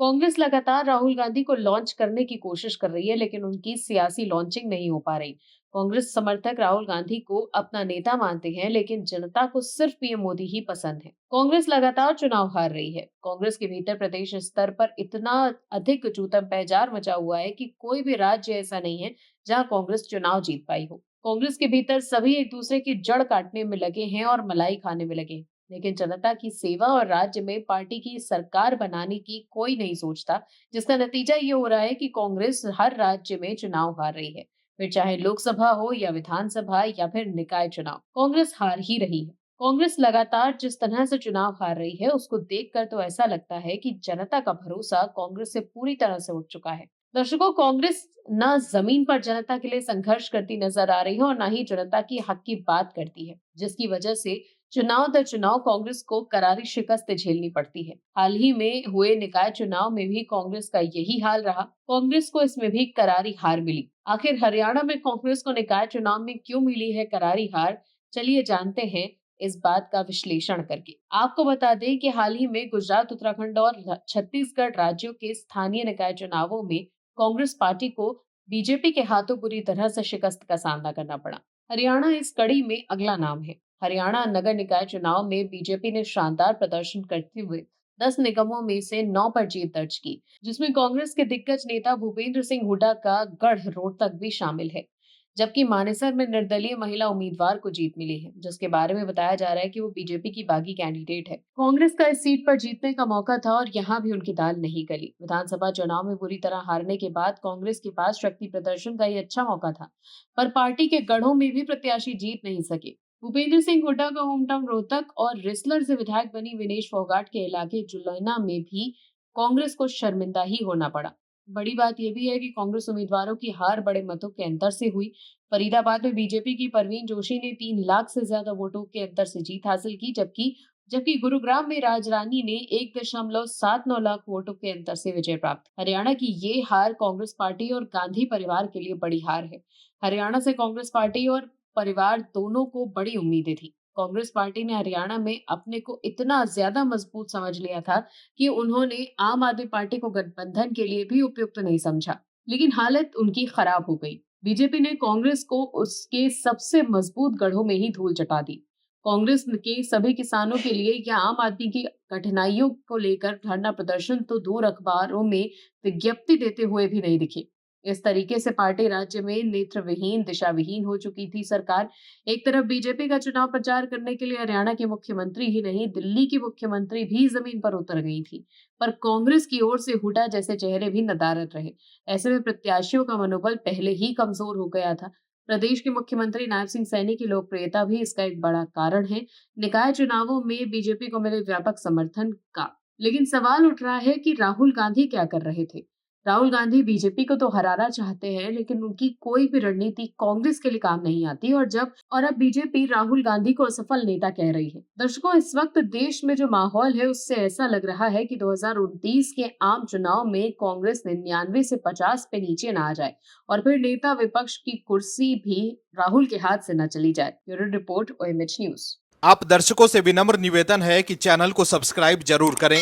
कांग्रेस लगातार राहुल गांधी को लॉन्च करने की कोशिश कर रही है, लेकिन उनकी सियासी लॉन्चिंग नहीं हो पा रही। कांग्रेस समर्थक राहुल गांधी को अपना नेता मानते हैं, लेकिन जनता को सिर्फ पीएम मोदी ही पसंद है। कांग्रेस लगातार चुनाव हार रही है। कांग्रेस के भीतर प्रदेश स्तर पर इतना अधिक जूतम पहजार मचा हुआ है कि कोई भी राज्य ऐसा नहीं है जहां कांग्रेस चुनाव जीत पाई हो। कांग्रेस के भीतर सभी एक दूसरे की जड़ काटने में लगे हैं और मलाई खाने में लगे हैं। लेकिन जनता की सेवा और राज्य में पार्टी की सरकार बनाने की कोई नहीं सोचता, जिसका नतीजा ये हो रहा है कि कांग्रेस हर राज्य में चुनाव हार रही है। फिर चाहे लोकसभा हो या विधानसभा या फिर निकाय चुनाव, कांग्रेस हार ही रही है। कांग्रेस लगातार जिस तरह से चुनाव हार रही है, उसको देखकर तो ऐसा लगता है कि जनता का भरोसा कांग्रेस से पूरी तरह से उठ चुका है। दर्शकों, कांग्रेस न जमीन पर जनता के लिए संघर्ष करती नजर आ रही है और न ही जनता की हक की बात करती है, जिसकी वजह से चुनाव दर चुनाव कांग्रेस को करारी शिकस्त झेलनी पड़ती है। हाल ही में हुए निकाय चुनाव में भी कांग्रेस का यही हाल रहा। कांग्रेस को इसमें भी करारी हार मिली। आखिर हरियाणा में कांग्रेस को निकाय चुनाव में क्यों मिली है करारी हार? चलिए जानते हैं इस बात का विश्लेषण करके। आपको बता दें कि हाल ही में गुजरात, उत्तराखंड और छत्तीसगढ़ राज्यों के स्थानीय निकाय चुनावों में कांग्रेस पार्टी को बीजेपी के हाथों बुरी तरह से शिकस्त का सामना करना पड़ा। हरियाणा इस कड़ी में अगला नाम है। हरियाणा नगर निकाय चुनाव में बीजेपी ने शानदार प्रदर्शन करते हुए 10 निगमों में से 9 पर जीत दर्ज की, जिसमें कांग्रेस के दिग्गज नेता भूपेंद्र सिंह हुड्डा का गढ़ रोहतक भी शामिल है। जबकि मानेसर में निर्दलीय महिला उम्मीदवार को जीत मिली है, जिसके बारे में बताया जा रहा है कि वो बीजेपी की बागी कैंडिडेट है। कांग्रेस का इस सीट पर जीतने का मौका था और यहाँ भी उनकी दाल नहीं गली। विधानसभा चुनाव में बुरी तरह हारने के बाद कांग्रेस के पास शक्ति प्रदर्शन का ये अच्छा मौका था, पर पार्टी के गढ़ों में भी प्रत्याशी जीत नहीं सके। भूपेंद्र सिंह हुड्डा का होम टाउन रोहतक और रिसलर से विधायक बनी विनेश फोगाट के इलाके जुलैना में भी कांग्रेस को शर्मिंदा ही होना पड़ा। बड़ी बात यह भी है कि कांग्रेस उम्मीदवारों की हार बड़े मतों के अंतर से हुई। फरीदाबाद में बीजेपी की परवीन जोशी ने 3 लाख से ज्यादा वोटों के अंतर से जीत हासिल की, जबकि जबकि गुरुग्राम में राजरानी ने 1.79 लाख वोटों के अंतर से विजय प्राप्त। हरियाणा की ये हार कांग्रेस पार्टी और गांधी परिवार के लिए बड़ी हार है। हरियाणा से कांग्रेस पार्टी और परिवार दोनों को बड़ी उम्मीदें थी। कांग्रेस पार्टी ने हरियाणा में अपने को इतना ज्यादा मजबूत समझ लिया था कि उन्होंने आम आदमी पार्टी को गठबंधन के लिए भी उपयुक्त नहीं समझा, लेकिन हालत उनकी खराब हो गई। बीजेपी ने कांग्रेस को उसके सबसे मजबूत गढ़ों में ही धूल चटा दी। कांग्रेस के सभी किसानों के लिए या आम आदमी की कठिनाइयों को लेकर धरना प्रदर्शन तो दूर, अखबारों में विज्ञप्ति देते हुए भी नहीं दिखे। इस तरीके से पार्टी राज्य में नेत्रविहीन, दिशाविहीन हो चुकी थी। सरकार एक तरफ बीजेपी का चुनाव प्रचार करने के लिए हरियाणा के मुख्यमंत्री ही नहीं, दिल्ली की मुख्यमंत्री भी जमीन पर उतर गई थी, पर कांग्रेस की ओर से हुड्डा जैसे चेहरे भी नदारद रहे। ऐसे में प्रत्याशियों का मनोबल पहले ही कमजोर हो गया था। प्रदेश के मुख्यमंत्री नायब सिंह सैनी की लोकप्रियता भी इसका एक बड़ा कारण है। निकाय चुनावों में बीजेपी को मिले व्यापक समर्थन का, लेकिन सवाल उठ रहा है कि राहुल गांधी क्या कर रहे थे। राहुल गांधी बीजेपी को तो हराना चाहते हैं, लेकिन उनकी कोई भी रणनीति कांग्रेस के लिए काम नहीं आती और अब बीजेपी राहुल गांधी को असफल नेता कह रही है। दर्शकों, इस वक्त देश में जो माहौल है उससे ऐसा लग रहा है कि 2029 के आम चुनाव में कांग्रेस 99 से 50 पे नीचे ना आ जाए और फिर नेता विपक्ष की कुर्सी भी राहुल के हाथ से न चली जाए। Bureau report, OMH news. आप दर्शकों से विनम्र निवेदन है कि चैनल को सब्सक्राइब जरूर करें